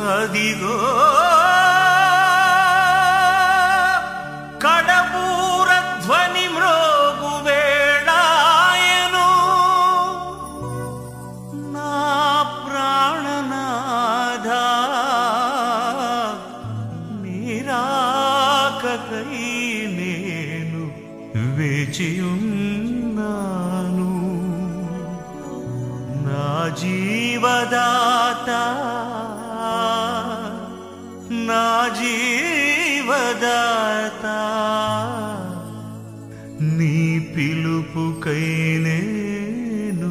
అదిగో కడబూర ధ్వని మ్రోగు వేళాయను నా ప్రాణనాథా నీరాకకై నేను వేచియున్నాను నా జీవదాత నా జీవదాత నీ పిలుపుకై నేను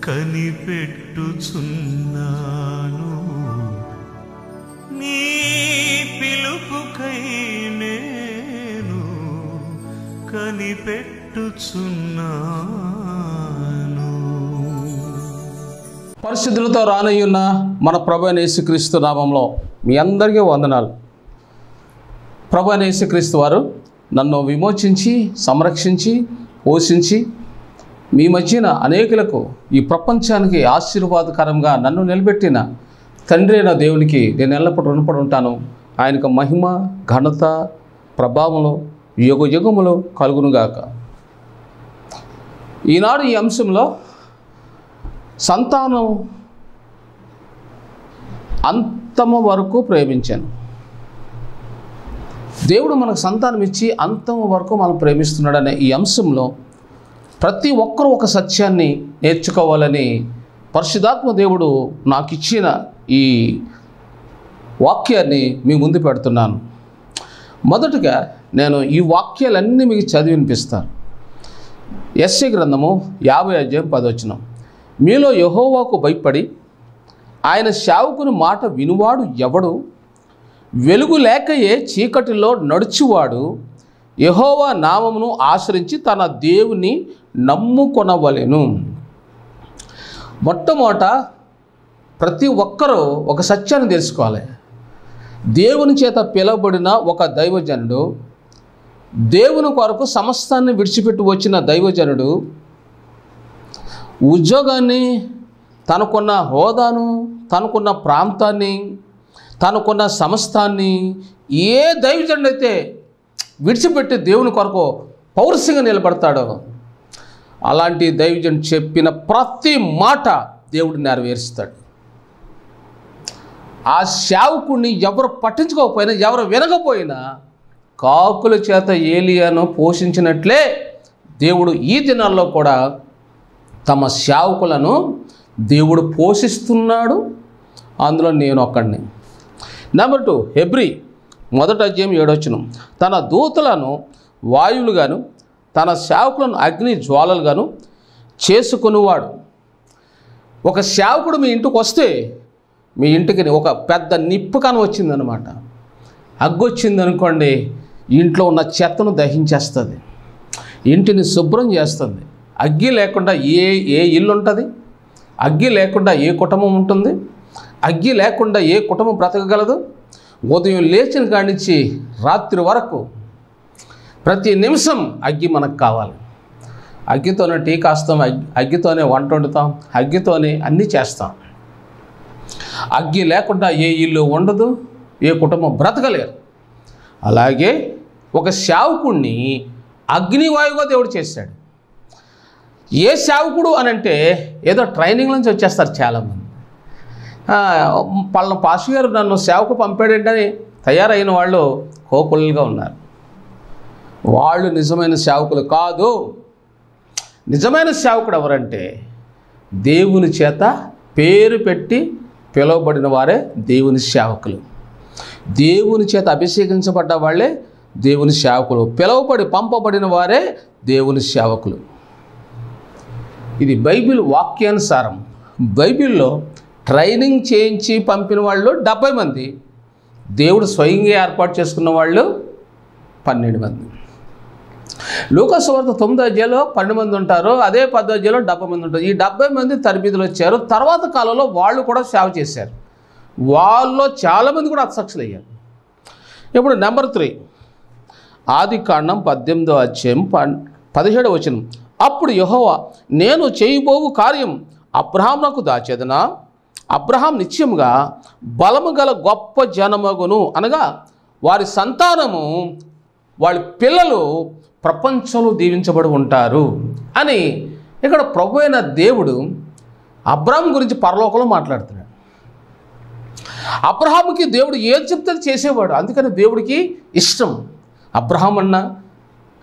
కనిపెట్టుచున్నాను నీ పిలుపుకై నేను కనిపెట్టుచున్నాను. పరిశుద్ధులతో రానయ్యున్న మన ప్రభువైన యేసుక్రీస్తు నామంలో మీ అందరికీ వందనాలు. ప్రభువైన యేసుక్రీస్తు వారు నన్ను విమోచించి సంరక్షించి పోషించి మీ మధ్యన అనేకులకు ఈ ప్రపంచానికి ఆశీర్వాదకరంగా నన్ను నిలబెట్టిన తండ్రి అయిన దేవునికి నేను ఎల్లప్పుడూ రుణపడి ఉంటాను. ఆయనకు మహిమ ఘనత ప్రభావములు యుగ యుగములు కలుగునుగాక. ఈనాడు ఈ అంశంలో సంతానం అంతము వరకు ప్రేమించాను. దేవుడు మనకు సంతానం ఇచ్చి అంతము వరకు మనం ప్రేమిస్తున్నాడనే ఈ అంశంలో ప్రతి ఒక్కరూ ఒక సత్యాన్ని నేర్చుకోవాలని పరిశుద్ధాత్మ దేవుడు నాకు ఇచ్చిన ఈ వాక్యాన్ని మీ ముందు పెడుతున్నాను. మొదటగా నేను ఈ వాక్యాలన్నీ మీకు చదివి వినిపిస్తాను. యెషయా గ్రంథము 50:10 మీలో యెహోవాకు భయపడి ఆయన సేవకుని మాట వినువాడు ఎవడు? వెలుగు లేకయే చీకటిలో నడుచువాడు యెహోవా నామమును ఆశ్రయించి తన దేవుని నమ్ముకొనవలెను. మొట్టమొదట ప్రతి ఒక్కరూ ఒక సత్యాన్ని తెలుసుకోవాలి. దేవుని చేత పిలువబడిన ఒక దైవజనుడు, దేవుని కొరకు సమస్తాన్ని విడిచిపెట్టి వచ్చిన దైవజనుడు ఉద్యోగాన్ని, తనకున్న హోదాను, తనకున్న ప్రాంతాన్ని, తనకున్న సమస్తాన్ని ఏ దైవజనుడు అయితే విడిచిపెట్టి దేవుని కొరకు పౌరుషంగా నిలబడతాడో అలాంటి దైవజనుడు చెప్పిన ప్రతి మాట దేవుడు నెరవేరుస్తాడు. ఆ సేవకుడిని ఎవరు పట్టించుకోకపోయినా, ఎవరు వినకపోయినా కాకుల చేత ఏలియాను పోషించినట్లే దేవుడు ఈ దినాల్లో కూడా తమ సేవకులను దేవుడు పోషిస్తున్నాడు. అందులో నేను ఒక్కడిని. నెంబర్ 2 హెబ్రీ 1:7 తన దూతలను వాయువులుగాను తన సేవకులను అగ్ని జ్వాలలుగాను చేసుకునేవాడు. ఒక సేవకుడు మీ ఇంటికి వస్తే మీ ఇంటికి ఒక పెద్ద నిప్పుకన వచ్చిందనమాట. అగ్గొచ్చిందనుకోండి, ఇంట్లో ఉన్న చెత్తను దహించేస్తుంది, ఇంటిని శుభ్రం చేస్తుంది. అగ్గి లేకుండా ఏ ఇల్లు ఉంటుంది? అగ్గి లేకుండా ఏ కుటుంబం ఉంటుంది? అగ్గి లేకుండా ఏ కుటుంబం బ్రతకగలదు? ఉదయం లేచిన కాడి నుంచి రాత్రి వరకు ప్రతి నిమిషం అగ్గి మనకు కావాలి. అగ్గితోనే టీ కాస్తాం, అగ్గితోనే వంట వండుతాం, అగ్గితోనే అన్నీ చేస్తాం. అగ్గి లేకుండా ఏ ఇల్లు ఉండదు, ఏ కుటుంబం బ్రతకలేరు. అలాగే ఒక సేవకుడిని అగ్నివాయువుగా దేవుడు చేశాడు. ఏ సేవకుడు అని అంటే ఏదో ట్రైనింగ్ నుంచి వచ్చేస్తారు చాలామంది. పలానా పాస్టర్ గారు నన్ను సేవకు పంపాడేంటని తయారైన వాళ్ళు కోకులుగా ఉన్నారు. వాళ్ళు నిజమైన సేవకులు కాదు. నిజమైన సేవకుడు ఎవరంటే దేవుని చేత పేరు పెట్టి పిలువబడిన వారే దేవుని సేవకులు. దేవుని చేత అభిషేకించబడ్డ వాళ్ళే దేవుని సేవకులు. పిలువబడి పంపబడిన వారే దేవుని సేవకులు. ఇది బైబిల్ వాక్యానుసారం. బైబిల్లో ట్రైనింగ్ చేయించి పంపిన వాళ్ళు 70 మంది, దేవుడు స్వయంగా ఏర్పాటు చేసుకున్న వాళ్ళు 12 మంది. లూకా సువార్త 9వ 12 మంది ఉంటారు. అదే 10వ 70 మంది ఉంటారు. ఈ 70 మంది తరబిదులు వచ్చారు. తర్వాత కాలంలో వాళ్ళు కూడా సేవ చేశారు. వాళ్ళలో చాలామంది కూడా అసక్సెస్ అయ్యారు. ఇప్పుడు నెంబర్ 3 ఆదికాండం 18:17 అప్పుడు యెహోవా నేను చేయబోవు కార్యం అబ్రహామునకు దాచెదనా? అబ్రహాం నిత్యముగా బలము గల గొప్ప జనమగును, అనగా వారి సంతానము, వాళ్ళ పిల్లలు ప్రపంచంలో దీవించబడి ఉంటారు అని ఇక్కడ ప్రభు అయిన దేవుడు అబ్రహాం గురించి పరలోకంలో మాట్లాడుతున్నాడు. అబ్రహాముకి దేవుడు ఏది చెప్తే చేసేవాడు, అందుకని దేవుడికి ఇష్టం. అబ్రహాం అన్నా,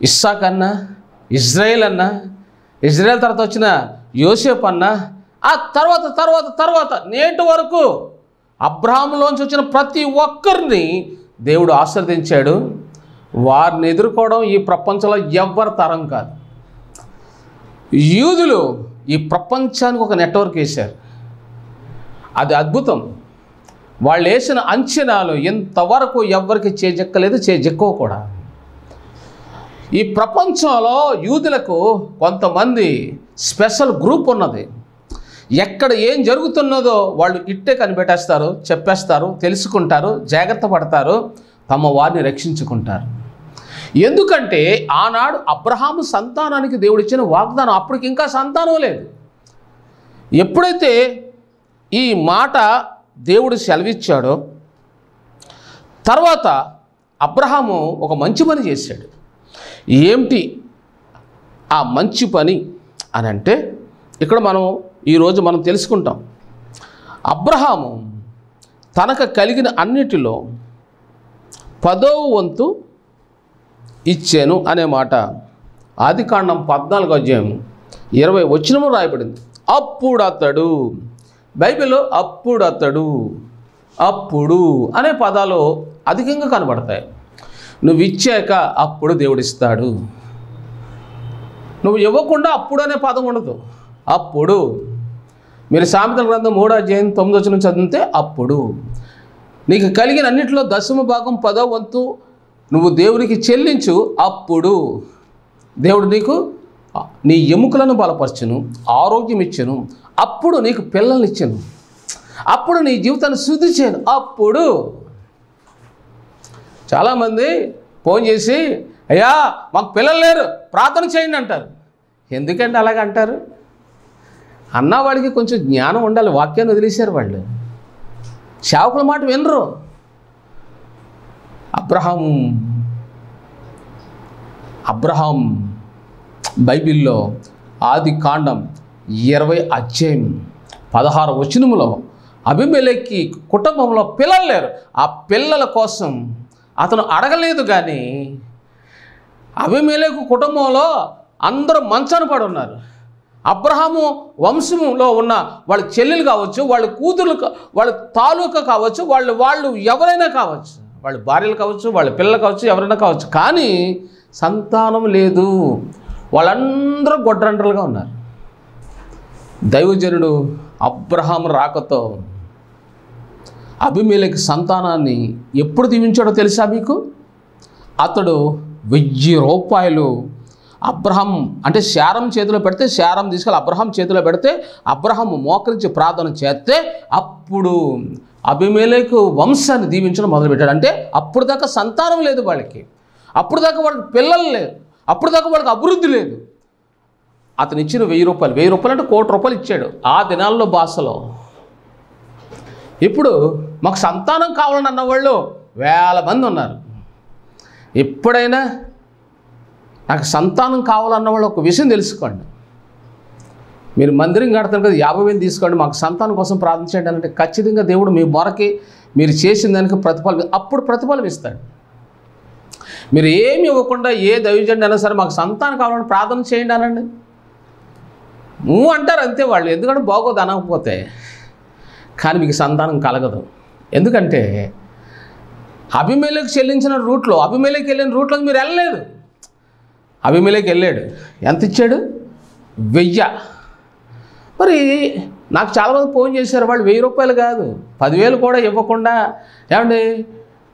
ఇస్సాక్ అన్నా, ఇజ్రాయేల్ అన్నా, ఇజ్రాయేల్ తర్వాత వచ్చిన యోసేపు అన్నా, ఆ తర్వాత తర్వాత తర్వాత నేటి వరకు అబ్రహాంలోంచి వచ్చిన ప్రతి ఒక్కరిని దేవుడు ఆశీర్వదించాడు. వారిని ఎదుర్కోవడం ఈ ప్రపంచంలో ఎవ్వరి తరం కాదు. యూదులు ఈ ప్రపంచానికి ఒక నెట్వర్క్ వేశారు, అది అద్భుతం. వాళ్ళు వేసిన అంచనాలు ఎంతవరకు ఎవ్వరికి చేజెక్కలేదు, చేజెక్కవు కూడా. ఈ ప్రపంచంలో యూదులకు కొంతమంది స్పెషల్ గ్రూప్ ఉన్నది. ఎక్కడ ఏం జరుగుతున్నదో వాళ్ళు ఇట్టే కనిపెట్టేస్తారు, చెప్పేస్తారు, తెలుసుకుంటారు, జాగ్రత్త పడతారు, తమ వారిని రక్షించుకుంటారు. ఎందుకంటే ఆనాడు అబ్రహాము సంతానానికి దేవుడు ఇచ్చిన వాగ్దానం, అప్పటికి ఇంకా సంతానం లేదు. ఎప్పుడైతే ఈ మాట దేవుడు సెలవిచ్చాడో తర్వాత అబ్రహాము ఒక మంచి పని చేశాడు. ఏమిటి ఆ మంచి పని అని అంటే, ఇక్కడ ఈరోజు మనం తెలుసుకుంటాం. అబ్రహాము తనకు కలిగిన అన్నిటిలో 10వ వంతు ఇచ్చాను అనే మాట ఆదికాండం 14వ అధ్యాయం 20వ వచనము రాయబడింది. అప్పుడు అతడు, బైబిల్లో అప్పుడు అతడు, అప్పుడు అనే పదాలు అధికంగా కనబడతాయి. నువ్వు ఇచ్చాక అప్పుడు దేవుడిస్తాడు. నువ్వు ఇవ్వకుండా అప్పుడు అనే పదం ఉండదు. అప్పుడు మీరు సామెతల గ్రంథం 3వ అధ్యాయం 9వ వచనం చదివితే, అప్పుడు నీకు కలిగిన అన్నింటిలో 10వ భాగం 10వ వంతు నువ్వు దేవునికి చెల్లించు, అప్పుడు దేవుడు నీకు నీ ఎముకలను బలపరచును, ఆరోగ్యం ఇచ్చును, అప్పుడు నీకు పిల్లల్ని ఇచ్చాను, అప్పుడు నీ జీవితాన్ని శుద్ధి చేయను. అప్పుడు చాలామంది ఫోన్ చేసి, అయ్యా మాకు పిల్లలు లేరు, ప్రార్థన చేయండి అంటారు. ఎందుకంటే అలాగంటారు? అన్నవాడికి కొంచెం జ్ఞానం ఉండాలి. వాక్యాన్ని వదిలేశారు వాళ్ళు, సేవకుల మాట వినరు. అబ్రహాం బైబిల్లో ఆదికాండం 20వ అధ్యాయం 16వ వచనములో అబీమెలెకు కుటుంబంలో పిల్లలు లేరు. ఆ పిల్లల కోసం అతను అడగలేదు, కానీ అబీమెలెకు కుటుంబంలో అందరూ మంచాన పడి ఉన్నారు. అబ్రహాము వంశంలో ఉన్న వాళ్ళ చెల్లెలు కావచ్చు, వాళ్ళ కూతురు, వాళ్ళ తాలూకా కావచ్చు, వాళ్ళు ఎవరైనా కావచ్చు, వాళ్ళ భార్యలు కావచ్చు, వాళ్ళ పిల్లలు కావచ్చు, ఎవరైనా కావచ్చు, కానీ సంతానం లేదు. వాళ్ళందరూ గొడ్రంటలుగా ఉన్నారు. దైవజనుడు అబ్రహాము రాకతో అబీమెలెకు సంతానాన్ని ఎప్పుడు దీవించాడో తెలుసా మీకు? అతడు 1000 రూపాయలు అబ్రహాం అంటే శారం చేతిలో పెడితే, శారం తీసుకెళ్ళి అబ్రహాం చేతిలో పెడితే, అబ్రహాము మోకరించి ప్రార్థన చేస్తే అప్పుడు అబీమెలెకు వంశాన్ని దీవించడం మొదలుపెట్టాడు. అంటే అప్పుడు దాకా సంతానం లేదు వాళ్ళకి, అప్పుడు దాకా వాళ్ళకి పిల్లలు లేరు, అప్పుడు దాకా వాళ్ళకి అభివృద్ధి లేదు. అతను ఇచ్చిన 1000 రూపాయలు, 1000 రూపాయలు అంటే 1 కోటి రూపాయలు ఇచ్చాడు ఆ దినాల్లో భాషలో. ఇప్పుడు మాకు సంతానం కావాలని అన్నవాళ్ళు 1000 మంది ఉన్నారు. ఎప్పుడైనా నాకు సంతానం కావాలన్న వాళ్ళు ఒక విషయం తెలుసుకోండి. మీరు మందిరం కడతారు కదా, 50,000 తీసుకోండి, మాకు సంతానం కోసం ప్రార్థించండి అంటే ఖచ్చితంగా దేవుడు మీ మొరకి మీరు చేసిన దానికి అప్పుడు ప్రతిఫలం ఇస్తాడు. మీరు ఏమి ఇవ్వకుండా ఏ దైవజనుడు అయినా సరే మాకు సంతానం కావాలని ప్రార్థన చేయండి అనండి, నువ్వు అంటారు అంతే వాళ్ళు. ఎందుకంటే బాగోదు అనకపోతే, కానీ మీకు సంతానం కలగదు. ఎందుకంటే అబీమెలెకు చెల్లించిన రూట్లో, అబీమెలెకు వెళ్ళిన రూట్లో మీరు వెళ్ళలేదు. అబీమెలెకు వెళ్ళాడు, ఎంత ఇచ్చాడు? 1000. మరి నాకు చాలామంది ఫోన్ చేశారు, వాళ్ళు 1000 రూపాయలు కాదు 10,000 కూడా ఇవ్వకుండా, ఏమండి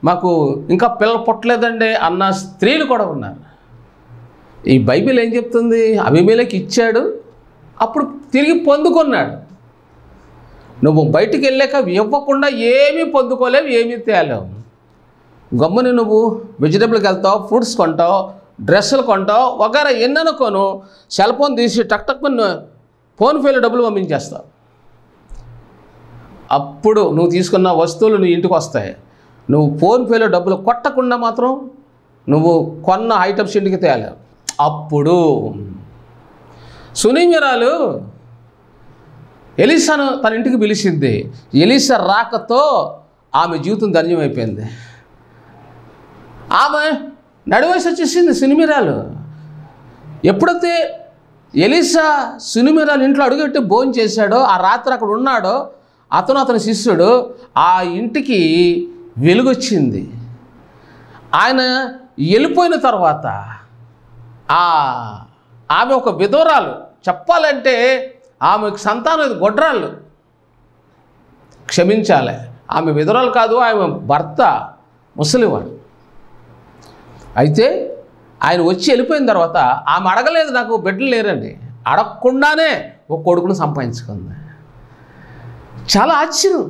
మాకు ఇంకా పిల్లలు పుట్టలేదండి అన్న స్త్రీలు కూడా ఉన్నారు. ఈ బైబిల్ ఏం చెప్తుంది? అబీమెలెకు ఇచ్చాడు, అప్పుడు తిరిగి పొందుకున్నాడు. నువ్వు బయటికి వెళ్ళాక ఇవ్వకుండా ఏమీ పొందుకోలేవు, ఏమీ తేలేవు. గమ్ముని నువ్వు వెజిటబుల్కి వెళ్తావు, ఫ్రూట్స్ కొంటావు, డ్రెస్సులు కొంటావు, వగైరా ఎన్నెన్నో కొను, సెల్ ఫోన్ తీసి టక్ టక్ ఫోన్పేలో డబ్బులు పంపించేస్తావు. అప్పుడు నువ్వు తీసుకున్న వస్తువులు నీ ఇంటికి వస్తాయి. నువ్వు ఫోన్పేలో డబ్బులు కొట్టకుండా మాత్రం నువ్వు కొన్న ఐటమ్స్ ఇంటికి తేలేవు. అప్పుడు సునీమిరాలు ఎలీసాను తన ఇంటికి పిలిచింది. ఎలీసా రాకతో ఆమె జీవితం ధన్యమైపోయింది. ఆమె నడివయసు వచ్చేసింది సునిమిరాలు. ఎప్పుడైతే ఎలీసా సునిమిరాలు ఇంట్లో అడుగుపెట్టి భోజనం చేశాడో, ఆ రాత్రి అక్కడ ఉన్నాడో, అతని శిష్యుడు, ఆ ఇంటికి వెలుగొచ్చింది. ఆయన వెళ్ళిపోయిన తర్వాత ఆమె ఒక విధవరాలు. చెప్పాలంటే ఆమెకు సంతానం గొడ్రాళ్ళు. క్షమించాలి, ఆమె విధవరాలు కాదు, ఆమె భర్త ముసలివాడు. అయితే ఆయన వచ్చి వెళ్ళిపోయిన తర్వాత ఆమె అడగలేదు, నాకు బిడ్డలు లేరండి. అడగకుండానే ఒక కొడుకును సంపాదించుకుంది. చాలా ఆశ్చర్యం.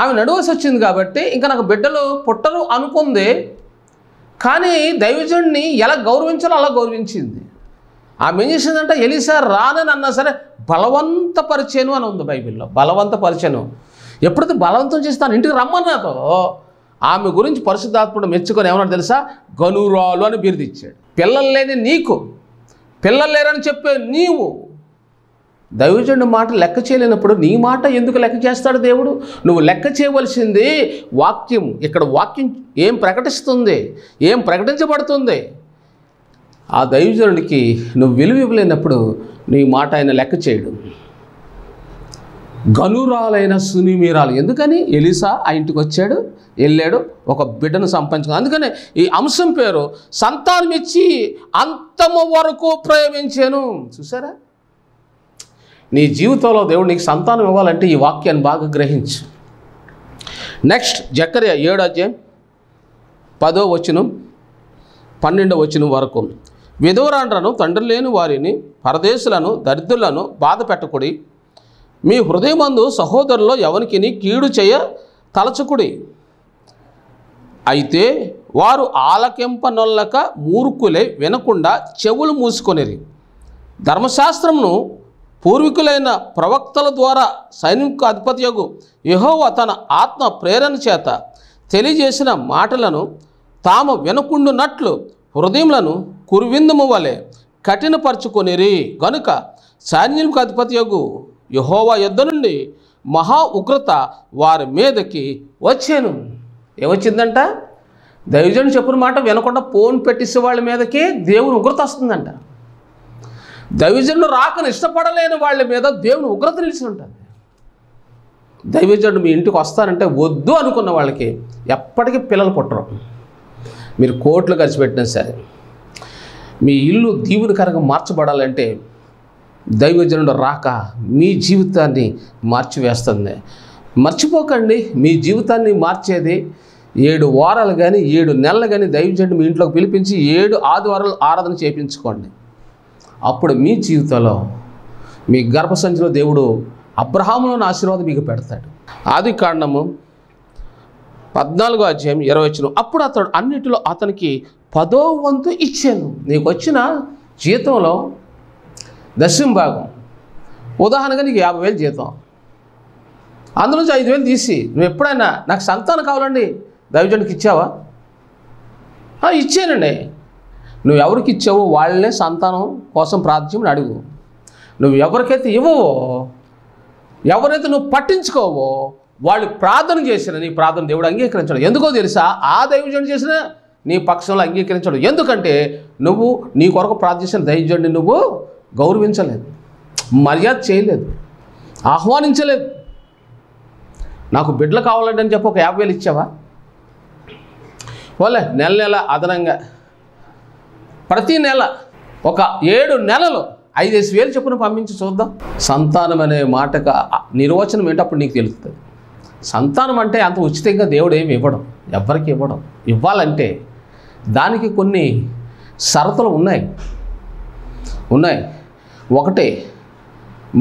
ఆమె నడువసి వచ్చింది కాబట్టి ఇంకా నాకు బిడ్డలు పుట్టరు అనుకుంది. కానీ దైవజనుడిని ఎలా గౌరవించాలో అలా గౌరవించింది. ఆమె ఏం చేసిందంటే, ఎలీసా రానని అన్నా సరే బలవంతపరిచాను అని ఉంది బైబిల్లో. బలవంతపరిచాను. ఎప్పుడైతే బలవంతం చేసి తన ఇంటికి రమ్మన్నాతో ఆమె గురించి పరిశుద్ధాత్ముడు మెచ్చుకొని ఏమన్నా తెలుసా, గనురాలు అని బిరుదిచ్చాడు. పిల్లలు లేని నీకు, పిల్లలు లేరని చెప్పే నీవు దైవజనుడి మాట లెక్క చేయలేనప్పుడు నీ మాట ఎందుకు లెక్క చేస్తాడు దేవుడు? నువ్వు లెక్క చేయవలసింది వాక్యం. ఇక్కడ వాక్యం ఏం ప్రకటిస్తుంది, ఏం ప్రకటించబడుతుంది. ఆ దైవజనుడికి నువ్వు విలువ ఇవ్వలేనప్పుడు నీ మాట ఆయన లెక్క చేయడు. గనురాలైన సునిమిరాలు. ఎందుకని? ఎలీసా ఆ ఇంటికి వచ్చాడు, వెళ్ళాడు, ఒక బిడ్డను సంపాదించుకున్నాడు. అందుకనే ఈ అంశం పేరు సంతానం ఇచ్చి అంతము వరకు ప్రేమించాను. చూసారా? నీ జీవితంలో దేవుడు నీకు సంతానం ఇవ్వాలంటే ఈ వాక్యాన్ని బాగా గ్రహించు. నెక్స్ట్ జకర్యా 7వ అధ్యాయం 10వ వచనం 12వ వచనం వరకు. విధవరాండ్రను, తండ్రి లేని వారిని, పరదేశులను, దరిద్రులను బాధ పెట్టకుడి. మీ హృదయమందు సహోదరులో ఎవరికిని కీడు చేయ తలచుకుడి. అయితే వారు ఆలకింపనొల్లక మూర్ఖులై వినకుండా చెవులు మూసుకొనిరి. ధర్మశాస్త్రమును పూర్వీకులైన ప్రవక్తల ద్వారా సైనిక అధిపతియగు యెహోవా తన ఆత్మ ప్రేరణ చేత తెలియజేసిన మాటలను తాము వినకుండునట్లు హృదయములను కురువిందుము వలె కఠినపరుచుకొనిరి. గనుక సైన్యానికి అధిపతియగు యెహోవా యొద్ద నుండి మహా ఉగ్రత వారి మీదకి వచ్చాను. ఏమొచ్చిందంట? దైవజనుడు చెప్పిన మాట వినకుండా ఫోన్ పెట్టిసే వాళ్ళ మీదకి దేవుని ఉగ్రత వస్తుందంట. దైవజనుడు రాకను ఇష్టపడలేని వాళ్ళ మీద దేవుని ఉగ్రత నిలిచి ఉంటుంది. దైవజనుడు మీ ఇంటికి వస్తానంటే వద్దు అనుకున్న వాళ్ళకి ఎప్పటికీ పిల్లలు పుట్టరు. మీరు కోట్లు ఖర్చు పెట్టినా సరే, మీ ఇల్లు దీవునికరంగా మార్చబడాలంటే దైవజనుడు రాక మీ జీవితాన్ని మార్చివేస్తుంది. మర్చిపోకండి, మీ జీవితాన్ని మార్చేది 7 వారాలు కానీ 7 నెలలు కానీ దైవజనుడు మీ ఇంట్లోకి పిలిపించి 7 ఆదివారాలు ఆరాధన చేయించుకోండి. అప్పుడు మీ జీవితంలో, మీ గర్భసంచిలో దేవుడు అబ్రహాములోని ఆశీర్వాదం మీకు పెడతాడు. ఆదికాండము 14వ అధ్యాయం 20వ వచనం. అప్పుడు అతడు అన్నిటిలో అతనికి 10వ వంతు ఇచ్చాను. నీకు వచ్చిన జీతంలో దశమ భాగం, ఉదాహరణగా నీకు 50,000 జీతం, అందులో నుంచి 5,000 తీసి నువ్వు ఎప్పుడైనా నాకు సంతానం కావాలండి దైవజనుడికి ఇచ్చావా? ఇచ్చానండి. నువ్వు ఎవరికి ఇచ్చావో వాళ్ళనే సంతానం కోసం ప్రార్థించమని అడుగు. నువ్వు ఎవరికైతే ఇవ్వవో, ఎవరైతే నువ్వు పట్టించుకోవో వాళ్ళు ప్రార్థన చేసిన నీ ప్రార్థన దేవుడు అంగీకరించడు. ఎందుకో తెలుసా? ఆ దైవజనుడు చేసిన నీ పక్షంలో అంగీకరించడు. ఎందుకంటే నువ్వు నీ కొరకు ప్రార్థించిన దైవజనుడిని నువ్వు గౌరవించలేదు, మర్యాద చేయలేదు, ఆహ్వానించలేదు. నాకు బిడ్డలు కావాలంటే అని చెప్పి ఒక 50,000 ఇచ్చావా? పోలే, నెల నెల అదనంగా ప్రతి నెల ఒక 7 నెలలు 5,000 చొప్పున పంపించి చూద్దాం. సంతానం అనే మాటకు నిర్వచనం ఏంటో అప్పుడు నీకు తెలుస్తుంది. సంతానం అంటే అంత ఉచితంగా దేవుడు ఏమి ఇవ్వడం, ఎవరికి ఇవ్వడం. ఇవ్వాలంటే దానికి కొన్ని షరతులు ఉన్నాయి. ఒకటే,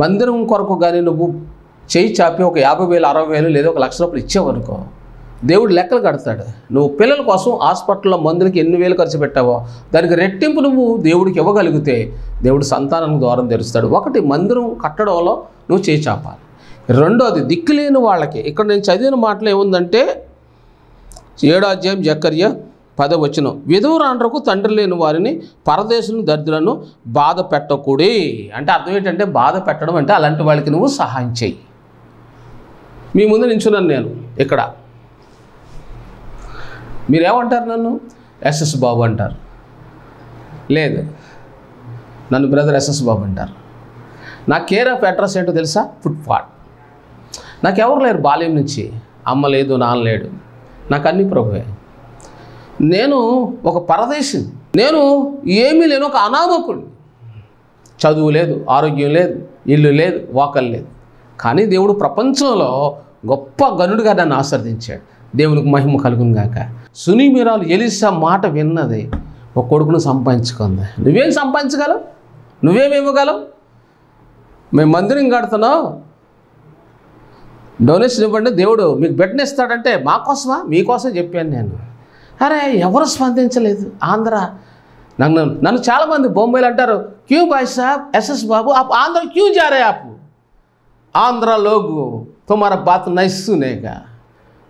మందిరం కొరకు కానీ నువ్వు చేయి చాపి ఒక 50,000, 60,000 లేదా 1,00,000 రూపాయలు ఇచ్చావనుకో, దేవుడు లెక్కలు కడతాడు. నువ్వు పిల్లల కోసం హాస్పిటల్లో మందులకి ఎన్ని వేలు ఖర్చు పెట్టావో దానికి రెట్టింపు నువ్వు దేవుడికి ఇవ్వగలిగితే దేవుడు సంతానం ద్వారం తెరుస్తాడు. ఒకటి, మందిరం కట్టడంలో నువ్వు చేయి చాపాలి. రెండోది దిక్కులేని వాళ్ళకి. ఇక్కడ నేను చదివిన మాటలు ఏముందంటే 7వ అధ్యాయం జకర్యా 10వ వచనం, విధవరాండ్రకు తండ్రి లేని వారిని పరదేశులను దరిద్రులను బాధ పెట్టకూడి. అంటే అర్థం ఏంటంటే బాధ పెట్టడం అంటే అలాంటి వాళ్ళకి నువ్వు సహాయం చెయ్యి. మీ ముందు నించున్నాను నేను ఇక్కడ, మీరేమంటారు? నన్ను ఎస్ఎస్ బాబు అంటారు, లేదు నన్ను బ్రదర్ ఎస్ఎస్ బాబు అంటారు. నా కేర్ ఆఫ్ అడ్రస్ ఏంటో తెలుసా? ఫుట్పాత్. నాకెవరు లేరు, బాల్యం నుంచి అమ్మ లేదు, నాన్న లేడు, నాకు అన్ని ప్రభువే. నేను ఒక పరదేశి, నేను ఏమీ లేను, ఒక అనామకుడు. చదువు లేదు, ఆరోగ్యం లేదు, ఇల్లు లేదు, వాకలు లేదు. కానీ దేవుడు ప్రపంచంలో గొప్ప గనుడిగా నన్ను ఆశీర్వదించాడు. దేవునికి మహిమ కలుగును గాక. సునీమిరాలు ఎలీషా మాట విన్నది, ఒక కొడుకును సంపాదించుకుంది. నువ్వేం సంపాదించగలవు? నువ్వేమి ఇవ్వగలవు? మేము మందిరం కడుతున్నాం, డొనేషన్ ఇవ్వండి, దేవుడు మీకు బిడ్డనిస్తాడంటే మా కోసమా? మీకోసం చెప్పాను నేను. అరే ఎవరు స్పందించలేదు. ఆంధ్ర నన్ను చాలామంది బొంబాయిలు అంటారు, క్యూ బాయ్ సాబ్ ఎస్ఎస్ బాబు आप आंध्र क्यों जा रहे आप? आंध्र लोग तुम्हारा बात नहीं सुनेगा,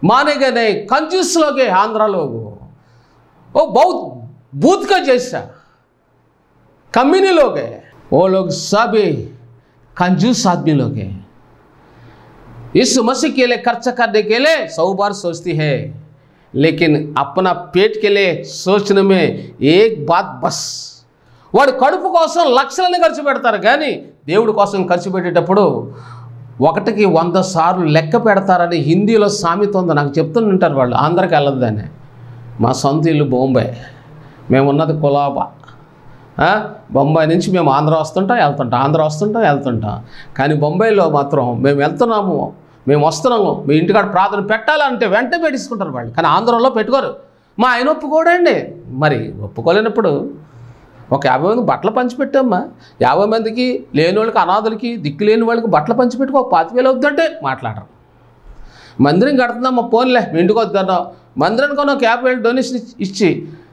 मानेगा नहीं, कंजूस लोग है आंध्र लोग, वो बहुत भूत का जैसा कमीने लोग है, वो लोग सब कंजूस आदमी लोग हैं। इस मसीह के लिए खर्च करने के लिए 100 बार सोचती है, लेकिन अपना पेट के लिए सोचने में एक बात बस, వాడు కడుపు కోసం లక్షలని ఖర్చు పెడతారు, కానీ దేవుడి కోసం ఖర్చు పెట్టేటప్పుడు 1కి 100 సార్లు లెక్క పెడతారని హిందీలో సామెత ఉంది. నాకు చెప్తుంటారు వాళ్ళు, ఆంధ్రాకి వెళ్ళొద్దని. మా సొంత ఇల్లు బొంబాయి, మేము ఉన్నది కులాబా. బొంబాయి నుంచి మేము ఆంధ్ర వస్తుంటాం వెళ్తుంటాం, ఆంధ్ర వస్తుంటాం వెళ్తుంటాం. కానీ బొంబాయిలో మాత్రం మేము వెళ్తున్నాము, మేము వస్తున్నాము, మీ ఇంటికాడ ప్రార్థన పెట్టాలంటే వెంటనే పెట్టించుకుంటారు వాళ్ళు. కానీ ఆంధ్రలో పెట్టుకోరు. మా ఆయన ఒప్పుకోడండి. మరి ఒప్పుకోలేనప్పుడు ఒక 50 మంది బట్టలు పంచిపెట్టామ్మా, 50 మందికి లేని వాళ్ళకి, అనాథులకి, దిక్కు లేని వాళ్ళకి బట్టలు పంచిపెట్టుకో, 25,000 అవుతుందంటే మాట్లాడరు. మందిరం కడుతుందమ్మా, పోన్లే మీ ఇంటికి వద్దన్నావు, మందిరానికి ఒక 50,000 డొనేషన్ ఇచ్చి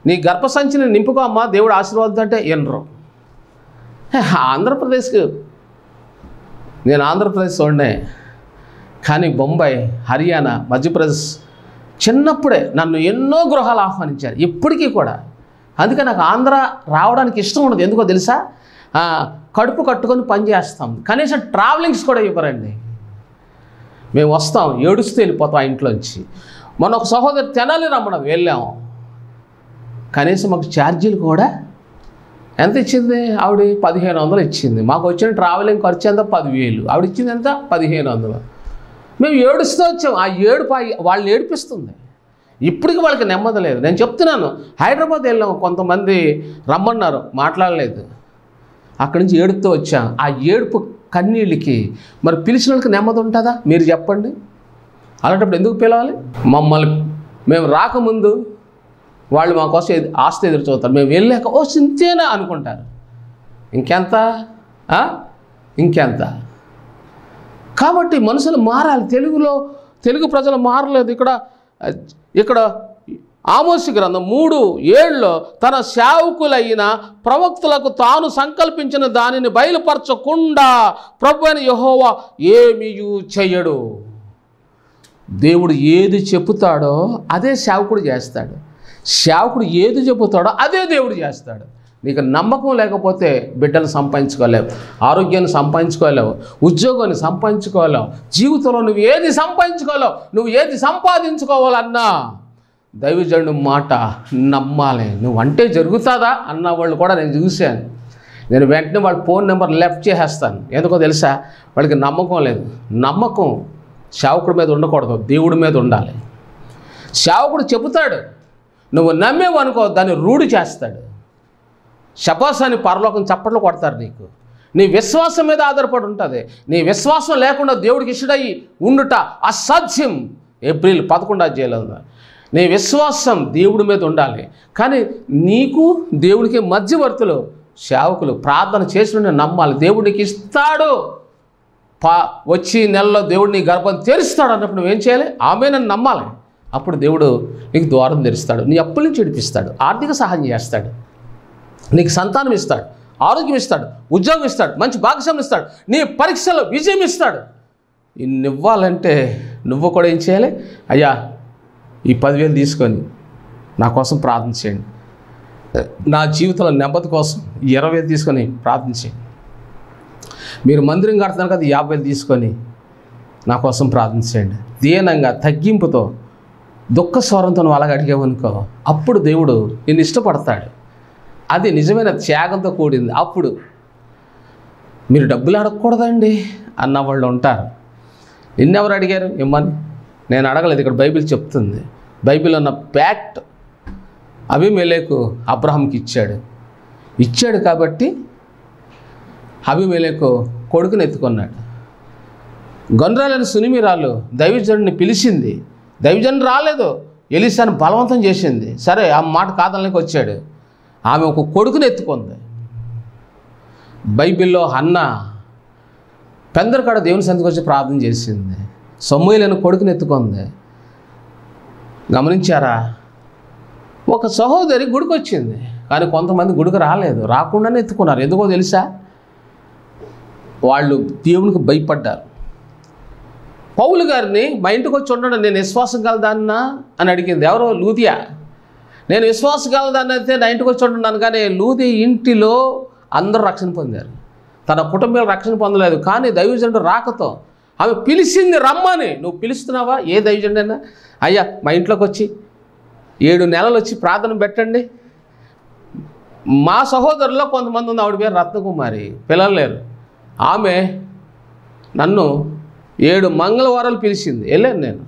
నీ గర్భసంచిని నింపుకో అమ్మా, దేవుడు ఆశీర్వాదం అంటే ఎనరు. ఆంధ్రప్రదేశ్కి నేను ఆంధ్రప్రదేశ్ ఉండే, కానీ బొంబాయి, హర్యానా, మధ్యప్రదేశ్ చిన్నప్పుడే నన్ను ఎన్నో గృహాలు ఆహ్వానించారు, ఇప్పటికీ కూడా. అందుకే నాకు ఆంధ్ర రావడానికి ఇష్టం ఉండదు. ఎందుకో తెలుసా? కడుపు కట్టుకొని పని చేస్తాం, కనీసం ట్రావెలింగ్స్ కూడా ఇవ్వరండి. మేము వస్తాం, ఏడుస్తూ వెళ్ళిపోతాం ఆ ఇంట్లోంచి. మొన్న ఒక సహోదరి తెనాలి రమ్మన్నది, వెళ్ళాము, కనీసం మాకు ఛార్జీలు కూడా ఎంత ఇచ్చింది ఆవిడ? 1,500 ఇచ్చింది. మాకు వచ్చిన ట్రావెలింగ్ ఖర్చు ఎంత? 10,000. ఆవిడ ఇచ్చింది ఎంత? 1,500. మేము ఏడుస్తూ వచ్చాం. ఆ ఏడుపు వాళ్ళని ఏడిపిస్తుంది. ఇప్పటికి వాళ్ళకి నెమ్మది లేదు. నేను చెప్తున్నాను, హైదరాబాద్ వెళ్ళాము, కొంతమంది రమ్మన్నారు, మాట్లాడలేదు. అక్కడి నుంచి ఏడుస్తూ వచ్చాం. ఆ ఏడుపు కన్నీళ్ళకి మరి పిలిచిన వాళ్ళకి నెమ్మది ఉంటుందా? మీరు చెప్పండి. అలాంటప్పుడు ఎందుకు పిలవాలి? మమ్మల్ని మేము రాకముందు వాళ్ళు మా కోసం ఆస్తి ఎదురు చూస్తారు, మేము వెళ్ళాక ఓ చింతేనా అనుకుంటారు. ఇంకెంత ఇంకెంత. కాబట్టి మనుషులు మారాలి. తెలుగు ప్రజలు మారలేదు. ఇక్కడ ఆమోసు గ్రంథం 3:7 తన సేవకులైన ప్రవక్తలకు తాను సంకల్పించిన దానిని బయలుపరచకుండా ప్రభువైన యెహోవా ఏమీయూ చేయడు. దేవుడు ఏది చెబుతాడో అదే సేవకుడు చేస్తాడు. సేవకుడు ఏది చెబుతాడో అదే దేవుడు చేస్తాడు. నీకు నమ్మకం లేకపోతే బిడ్డను సంపాదించుకోలేవు, ఆరోగ్యాన్ని సంపాదించుకోలేవు, ఉద్యోగాన్ని సంపాదించుకోలేవు, జీవితంలో నువ్వు ఏది సంపాదించుకోలేవు. నువ్వు ఏది సంపాదించుకోవాలన్నా దైవజనుడు మాట నమ్మాలి. నువ్వంటే జరుగుతుందా అన్న వాళ్ళు కూడా నేను చూశాను. నేను వెంటనే వాళ్ళ ఫోన్ నెంబర్ లెఫ్ట్ చేసేస్తాను. ఎందుకో తెలుసా? వాళ్ళకి నమ్మకం లేదు. నమ్మకం సేవకుడి మీద ఉండకూడదు, దేవుడి మీద ఉండాలి. సేవకుడు చెబుతాడు, నువ్వు నమ్మేవనుకో దాన్ని రూఢి చేస్తాడు. శపాసాన్ని పరలోకం చప్పట్లు కొడతారు నీకు. నీ విశ్వాసం మీద ఆధారపడి ఉంటుంది. నీ విశ్వాసం లేకుండా దేవుడికి ఇష్టడయ్యి ఉండుట అసాధ్యం. ఏప్రిల్ 11వ అధ్యాయంలో ఉంది. నీ విశ్వాసం దేవుడి మీద ఉండాలి. కానీ నీకు దేవుడికి మధ్యవర్తులు సేవకులు ప్రార్థన చేసిన నమ్మాలి. దేవుడికి ఇస్తాడు, వచ్చి నెలలో దేవుడు నీ గర్భం తెరుస్తాడు అన్నప్పుడు నువ్వేం చేయాలి? ఆమె నన్ను నమ్మాలి. అప్పుడు దేవుడు నీకు ద్వారం తెరుస్తాడు, నీ అప్పుల నుంచి విడిపిస్తాడు, ఆర్థిక సహాయం చేస్తాడు, నీకు సంతానం ఇస్తాడు, ఆరోగ్యం ఇస్తాడు, ఉద్యోగం ఇస్తాడు, మంచి భాగస్వామ్యం ఇస్తాడు, నీ పరీక్షలో విజయం ఇస్తాడు. ఇన్ని ఇవ్వాలంటే నువ్వు కూడా ఏం చేయాలి? అయ్యా ఈ 10,000 తీసుకొని నా కోసం ప్రార్థన చేయండి, నా జీవితంలో నెమ్మది కోసం 20,000 తీసుకొని ప్రార్థన చేయండి, మీరు మందిరం కడుతున్నారు కదా 50,000 తీసుకొని నా కోసం ప్రార్థన చేయండి. దీనంగా తగ్గింపుతో దుఃఖ స్వరంతో నువ్వు అలాగ అడిగావనుకో, అప్పుడు దేవుడు నిన్ను ఇష్టపడతాడు. అది నిజమైన త్యాగంతో కూడింది. అప్పుడు మీరు డబ్బులు అడగకూడదండి అన్న వాళ్ళు ఉంటారు. నిన్నెవరు అడిగారు ఇమ్మని? నేను అడగలేదు. ఇక్కడ బైబిల్ చెప్తుంది. బైబిల్ ఉన్న ఫ్యాక్ట్ అబీమెలెకు అబ్రహాంకి ఇచ్చాడు కాబట్టి అబీమెలెకు కొడుకుని ఎత్తుకున్నాడు. గొండ్రాలని సునిమిరాలు దైవజనుడిని పిలిచింది. దైవజనుడు రాలేదు, ఎలీసాను బలవంతం చేసింది. సరే ఆ మాట కాదనలేక వచ్చాడు. ఆమె ఒక కొడుకుని ఎత్తుకుంది. బైబిల్లో హన్న పెందరకాడ దేవుని సన్నిధికి వచ్చి ప్రార్థన చేసింది. సమూయేలు కొడుకుని ఎత్తుకుంది. గమనించారా? ఒక సహోదరి గుడికి వచ్చింది, కానీ కొంతమంది గుడికి రాలేదు, రాకుండానే ఎత్తుకున్నారు. ఎందుకో తెలుసా? వాళ్ళు దేవునికి భయపడ్డారు. పౌలు గారిని మా ఇంటికి వచ్చి ఉండడం నేను విశ్వాసం కలదాన్నా అని అడిగింది. ఎవరో? లూదియా. నేను విశ్వాసం కలదాన్ని అయితే నా ఇంటికి వచ్చి ఉంటున్నాను. కానీ లూది ఇంటిలో అందరూ రక్షణ పొందారు, తన కుటుంబాలు రక్షణ పొందలేదు. కానీ దైవజనుడు రాకతో ఆమె పిలిచింది రమ్మని. నువ్వు పిలుస్తున్నావా? ఏ దైవజనుడైనా, అయ్యా మా ఇంట్లోకి వచ్చి 7 నెలలు వచ్చి ప్రార్థన పెట్టండి. మా సహోదరుల్లో కొంతమంది ఉంది, ఆవిడ పేరు రత్నకుమారి, పిల్లలు లేరు. ఆమె నన్ను 7 మంగళవారాలు పిలిచింది. వెళ్ళాను నేను.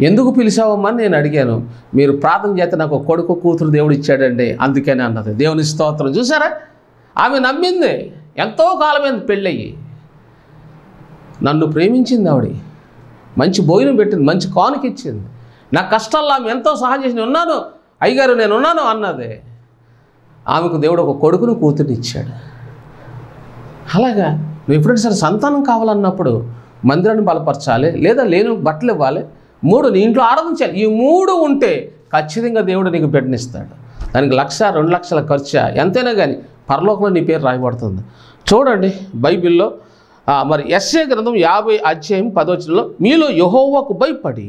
ఎందుకు పిలిచావమ్మా నేను అడిగాను. మీరు ప్రార్థన చేస్తే నాకు కొడుకు కూతురు దేవుడు ఇచ్చాడండి, అందుకని అన్నది. దేవుని స్తోత్రం. చూసారా? ఆమె నమ్మింది. ఎంతో కాలమైంది పెళ్ళయ్యి. నన్ను ప్రేమించింది ఆవిడ. మంచి భోజనం పెట్టింది, మంచి కానుక ఇచ్చింది. నా కష్టాల్లో ఆమె ఎంతో సహాయం చేసి ఉన్నాను అయ్యగారు, నేను ఉన్నాను అన్నది. ఆమెకు దేవుడు ఒక కొడుకును కూతురుని ఇచ్చాడు. అలాగా నువ్వు ఎప్పుడైనా సరే సంతానం కావాలన్నప్పుడు మందిరాన్ని బలపరచాలి, లేదా లేని బట్టలు ఇవ్వాలి. 3 నీ ఇంట్లో ఆరాధించాలి. ఈ 3 ఉంటే ఖచ్చితంగా దేవుడు నీకు బిడ్డనిస్తాడు. దానికి 1,00,000 2 లక్షల ఖర్చు ఎంతైనా కానీ పరలోకంలో నీ పేరు రాయబడుతుంది. చూడండి బైబిల్లో మరి యెషయా గ్రంథం 50 అధ్యాయం 10వ వచనంలో, మీలో యెహోవాకు భయపడి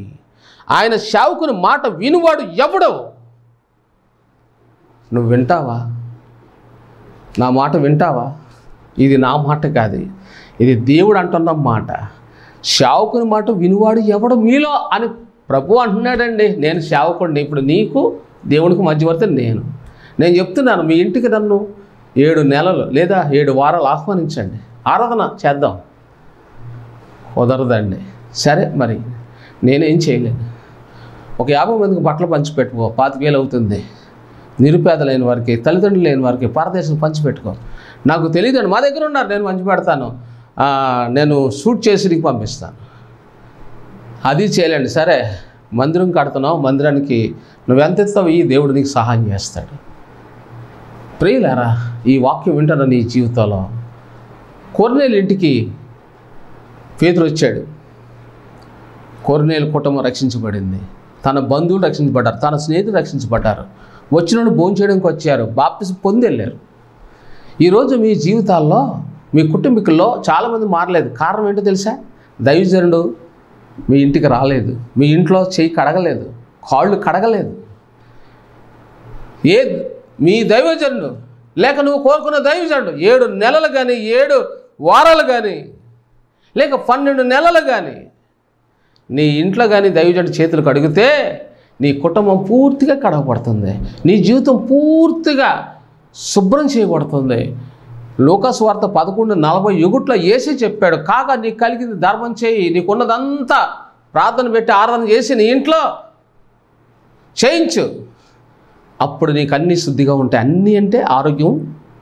ఆయన సేవకుని మాట వినువాడు ఎవడో? నువ్వు వింటావా? నా మాట వింటావా? ఇది నా మాట కాదు, ఇది దేవుడు అంటున్న మాట. సేవకుని మాట వినువాడు ఎవడు మీలో అని ప్రభు అంటున్నాడండి. నేను సేవకుడిని. ఇప్పుడు నీకు దేవునికి మధ్యవర్తి నేను చెప్తున్నాను. మీ ఇంటికి నన్ను 7 నెలలు లేదా 7 వారాలు ఆహ్వానించండి, ఆరాధన చేద్దాం. కుదరదండి. సరే మరి నేనేం చేయలేను. ఒక 50 మందికి బట్టలు పంచిపెట్టుకో, 25,000 అవుతుంది. నిరుపేదలైన వారికి, తల్లిదండ్రులు లేని వారికి పరదేశం పంచిపెట్టుకో. నాకు తెలియదండి, మా దగ్గర ఉన్నారు, నేను పంచి పెడతాను, నేను షూట్ చేసి నీకు పంపిస్తాను. అది చేయలేండి. సరే మందిరం కడుతున్నావు, మందిరానికి నువ్వెంత ఇస్తావు ఈ దేవుడు నీకు సహాయం చేస్తాడు. ప్రియులారా, ఈ వాక్యం వింటున్న నీ జీవితంలో కొర్నేలు ఇంటికి పేతురు వచ్చాడు. కొర్నేలు కుటుంబం రక్షించబడింది, తన బంధువులు రక్షించబడ్డారు, తన స్నేహితులు రక్షించబడ్డారు. వచ్చిన భోజనం చేయడానికి వచ్చారు, బాప్తిసం పొంది వెళ్ళారు. ఈరోజు మీ జీవితాల్లో మీ కుటుంబీకుల్లో చాలామంది మారలేదు. కారణం ఏంటో తెలుసా? దైవజనుడు మీ ఇంటికి రాలేదు, మీ ఇంట్లో చెయ్యి కడగలేదు, కాళ్ళు కడగలేదు. మీ దైవజనుడు లేక నువ్వు కోరుకున్న దైవజనుడు 7 నెలలు కానీ 7 వారాలు కానీ లేక 12 నెలలు కానీ నీ ఇంట్లో కానీ దైవజనుడు చేతులు కడిగితే నీ కుటుంబం పూర్తిగా కడగబడుతుంది, నీ జీవితం పూర్తిగా శుభ్రం చేయబడుతుంది. లూకాసు వార్త 11:41 యేసు చెప్పాడు, కాగా నీకు కలిగింది ధర్మం చేయి, నీకున్నదంతా ప్రార్థన పెట్టి ఆరాధన చేసి నీ ఇంట్లో చేయించు, అప్పుడు నీకు అన్నీ శుద్ధిగా ఉంటాయి. అన్నీ అంటే ఆరోగ్యం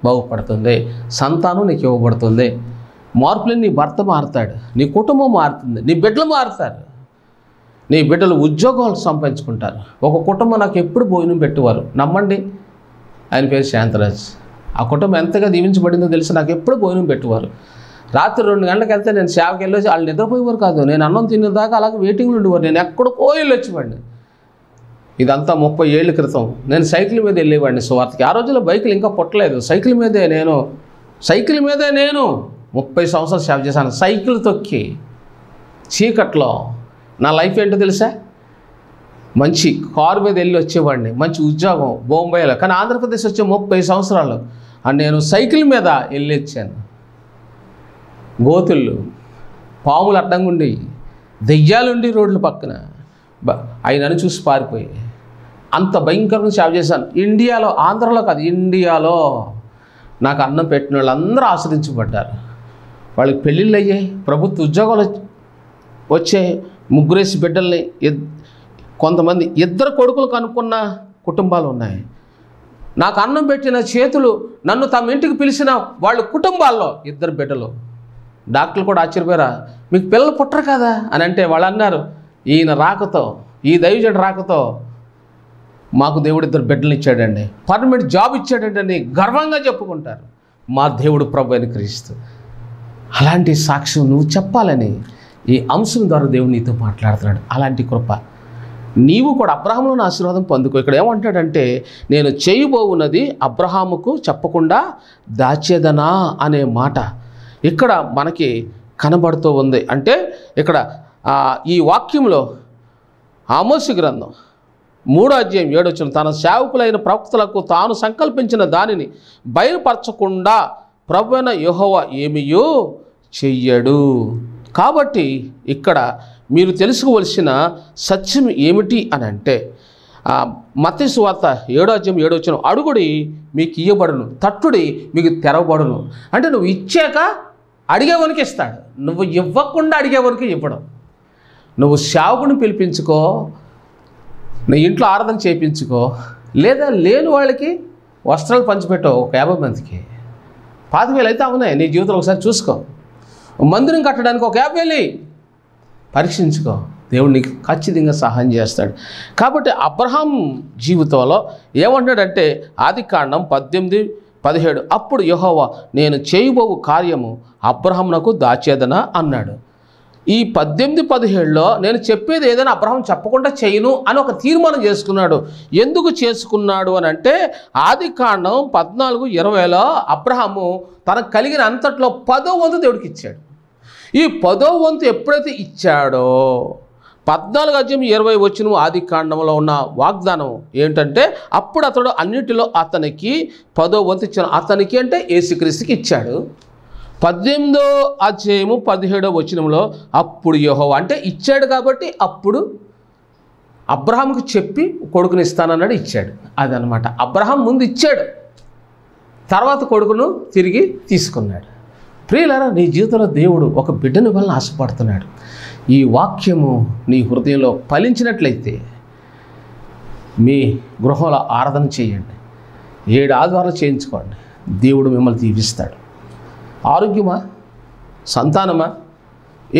బాగుపడుతుంది, సంతానం నీకు ఇవ్వబడుతుంది, మార్పులు. నీ భర్త మారుతాడు, నీ కుటుంబం మారుతుంది, నీ బిడ్డలు మారుతారు, నీ బిడ్డలు ఉద్యోగాలు సంపాదించుకుంటారు. ఒక కుటుంబం నాకు ఎప్పుడు భోజనం పెట్టేవారు, నమ్మండి, ఆయన పేరు శాంతరాజ్. ఆ కుటుంబం ఎంతగా దీవించబడిందో తెలిసి నాకు ఎప్పుడు భోజనం పెట్టేవారు. రాత్రి 2 గంటలకు వెళ్తే నేను సేవకి వెళ్ళొచ్చి వాళ్ళు నిద్రపోయేవారు కాదు, నేను అన్నం తినేదాకా అలాగే వెయిటింగ్లో ఉండేవారు. నేను ఎక్కడికో వెళ్ళొచ్చేవాడిని. ఇదంతా 30 ఏళ్ళ క్రితం. నేను సైకిల్ మీద వెళ్ళేవాడిని సువార్తకి. ఆ రోజుల్లో బైకులు ఇంకా పుట్టలేదు. సైకిల్ మీదే నేను 30 సంవత్సరాలు సేవ చేశాను. సైకిల్ తొక్కి చీకట్లో నా లైఫ్ ఏంటో తెలుసా? మంచి కారు మీద వెళ్ళి వచ్చేవాడిని, మంచి ఉద్యోగం బొంబాయిలో. కానీ ఆంధ్రప్రదేశ్ వచ్చే 30 సంవత్సరాలు నేను సైకిల్ మీద వెళ్ళి వచ్చాను. గోతుళ్ళు, పాములు అడ్డంగుండి, దెయ్యాలుండి రోడ్ల పక్కన అవి నన్ను చూసి పారిపోయి అంత భయంకరంగా సేవ చేశాను. ఇండియాలో, ఆంధ్రలో కాదు, ఇండియాలో నాకు అన్నం పెట్టిన వాళ్ళు అందరూ ఆశ్రయించబడ్డారు. వాళ్ళకి పెళ్ళిళ్ళు అయ్యాయి, ప్రభుత్వ ఉద్యోగాలు వచ్చే, ముగ్గురేసి బిడ్డల్ని, కొంతమంది 2 కొడుకులు కనుక్కున్న కుటుంబాలు ఉన్నాయి. నాకు అన్నం పెట్టిన చేతులు, నన్ను తమ ఇంటికి పిలిచిన వాళ్ళ కుటుంబాల్లో 2 బిడ్డలు. డాక్టర్లు కూడా ఆశ్చర్యపోయారా, మీకు పిల్లలు పుట్టరు కదా అని అంటే వాళ్ళు అన్నారు, ఈయన రాకతో, ఈ దైవజనుడు రాకతో మాకు దేవుడు 2 బిడ్డలు ఇచ్చాడండి, పర్మనెంట్ జాబ్ ఇచ్చాడండి అని గర్వంగా చెప్పుకుంటారు. మా దేవుడు ప్రభు అయిన క్రీస్తు. అలాంటి సాక్ష్యం నువ్వు చెప్పాలని ఈ అంశం ద్వారా దేవుడు నీతో మాట్లాడుతున్నాడు. అలాంటి కృప నీవు కూడా అబ్రహాములోని ఆశీర్వాదం పొందుకో. ఇక్కడ ఏమంటాడంటే, నేను చేయబోవున్నది అబ్రహాముకు చెప్పకుండా దాచేదనా అనే మాట ఇక్కడ మనకి కనబడుతూ ఉంది. అంటే ఇక్కడ ఈ వాక్యంలో ఆమోసు గ్రంథం 3వ అధ్యాయం 7వ వచనం, తన సేవకులైన ప్రవక్తలకు తాను సంకల్పించిన దానిని బయలుపరచకుండా ప్రభువైన యెహోవా ఏమీయూ చెయ్యడు. కాబట్టి ఇక్కడ మీరు తెలుసుకోవలసిన సత్యం ఏమిటి అని అంటే, మత్తయి సువార్త 7వ అధ్యాయం 7వ వచనం, అడుగుడి మీకు ఇయ్యబడును, తట్టుడి మీకు తెరవబడును. అంటే నువ్వు ఇచ్చాక అడిగేవానికి ఇస్తాడు, నువ్వు ఇవ్వకుండా అడిగేవానికి ఇవ్వడం. నువ్వు సేవకుని పిలిపించుకో, నీ ఇంట్లో ఆరాధన చేయించుకో, లేదా లేని వాళ్ళకి వస్త్రాలు పంచిపెట్టో. ఒక 50 మందికి 5,000 అయితే అవునాయి. నీ జీవితంలో ఒకసారి చూసుకో. మందిరం కట్టడానికి ఒక 50,000 పరీక్షించుకో, దేవుడు నీకు ఖచ్చితంగా సహాయం చేస్తాడు. కాబట్టి అబ్రహాం జీవితంలో ఏమంటాడంటే, ఆదికాండం 18:17, అప్పుడు యెహోవా నేను చేయబోవు కార్యము అబ్రహామునకు దాచేదనా అన్నాడు. ఈ 18:17లో నేను చెప్పేది ఏదైనా అబ్రహాం చెప్పకుండా చేయను అని ఒక తీర్మానం చేసుకున్నాడు. ఎందుకు చేసుకున్నాడు అని అంటే, ఆదికాండం 14:20లో అబ్రహాము తనకు కలిగిన అంతట్లో 10వ వంతు దేవుడికి ఇచ్చాడు. ఈ 10వ వంతు ఎప్పుడైతే ఇచ్చాడో, 14:20 వచ్చిన ఆదికాండంలో ఉన్న వాగ్దానం ఏంటంటే, అప్పుడు అతడు అన్నిటిలో అతనికి 10వ వంతు ఇచ్చాడు. అతనికి అంటే యేసుక్రీస్తుకి ఇచ్చాడు. 18వ అధ్యాయము 17వ వచనంలో అప్పుడు యెహోవా, అంటే ఇచ్చాడు కాబట్టి అప్పుడు అబ్రహాంకు చెప్పి కొడుకుని ఇస్తానన్నాడు, ఇచ్చాడు. అదనమాట. అబ్రహాం ముందు ఇచ్చాడు, తర్వాత కొడుకును తిరిగి తీసుకున్నాడు. ప్రియులారా, నీ జీవితంలో దేవుడు ఒక బిడ్డను వలన ఆశపడుతున్నాడు. ఈ వాక్యము నీ హృదయంలో ఫలించినట్లయితే మీ గృహంలో ఆరాధన చేయండి, 7 ఆదివారాలు చేయించుకోండి. దేవుడు మిమ్మల్ని దీవిస్తాడు. ఆరోగ్యమా, సంతానమా,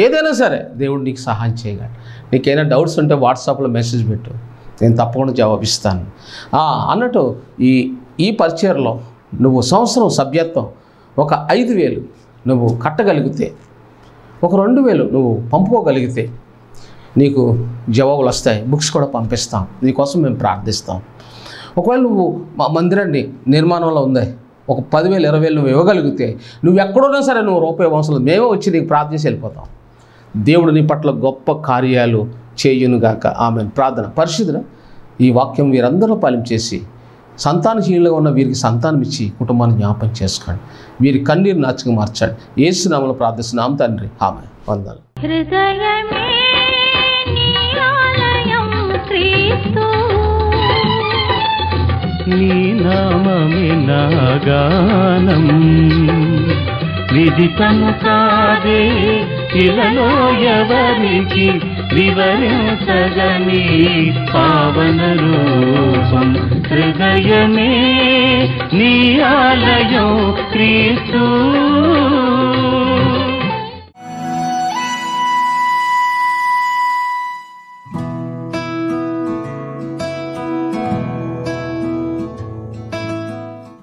ఏదైనా సరే దేవుడు నీకు సహాయం చేయగలడు. నీకైనా డౌట్స్ ఉంటే వాట్సాప్లో మెసేజ్ పెట్టు, నేను తప్పకుండా జవాబిస్తాను. అన్నట్టు ఈ పరిచయలో నువ్వు సంవత్సరం సభ్యత్వం ఒక 5,000 నువ్వు కట్టగలిగితే, ఒక 2,000 నువ్వు పంపుకోగలిగితే నీకు జవాబులు వస్తాయి. బుక్స్ కూడా పంపిస్తాం, నీకోసం మేము ప్రార్థిస్తాం. ఒకవేళ నువ్వు మా మందిరాన్ని నిర్మాణంలో ఉంది, ఒక 10,000 20,000 నువ్వు ఇవ్వగలిగితే, నువ్వు ఎక్కడున్నా సరే నువ్వు రూపాయి అవసరం, మేమే వచ్చి నీకు ప్రార్థన చేసి వెళ్ళిపోతాం. దేవుడు నీ పట్ల గొప్ప కార్యాలు చేయునుగాక. ఆమెన్. ప్రార్థన. పరిశుద్ధుడా, ఈ వాక్యం వీరందరూ పాలించేసి సంతానహీనులుగా ఉన్న వీరికి సంతానం ఇచ్చి కుటుంబాన్ని జ్ఞాపకం చేసుకోండి. వీరి కన్నీరు నాచుగా మార్చండి. యేసు నామములో ప్రార్థిస్తున్నాం తండ్రి. ఆమెన్. వందనాలు. హృదయమే నీ ఆలయం క్రీస్తు, నీ నామమే నా గానం, విదితము కాదే ఇలలో ఎవరికి వివరించగని పావన రూపం. హృదయమే నీ ఆలయం క్రీస్తు.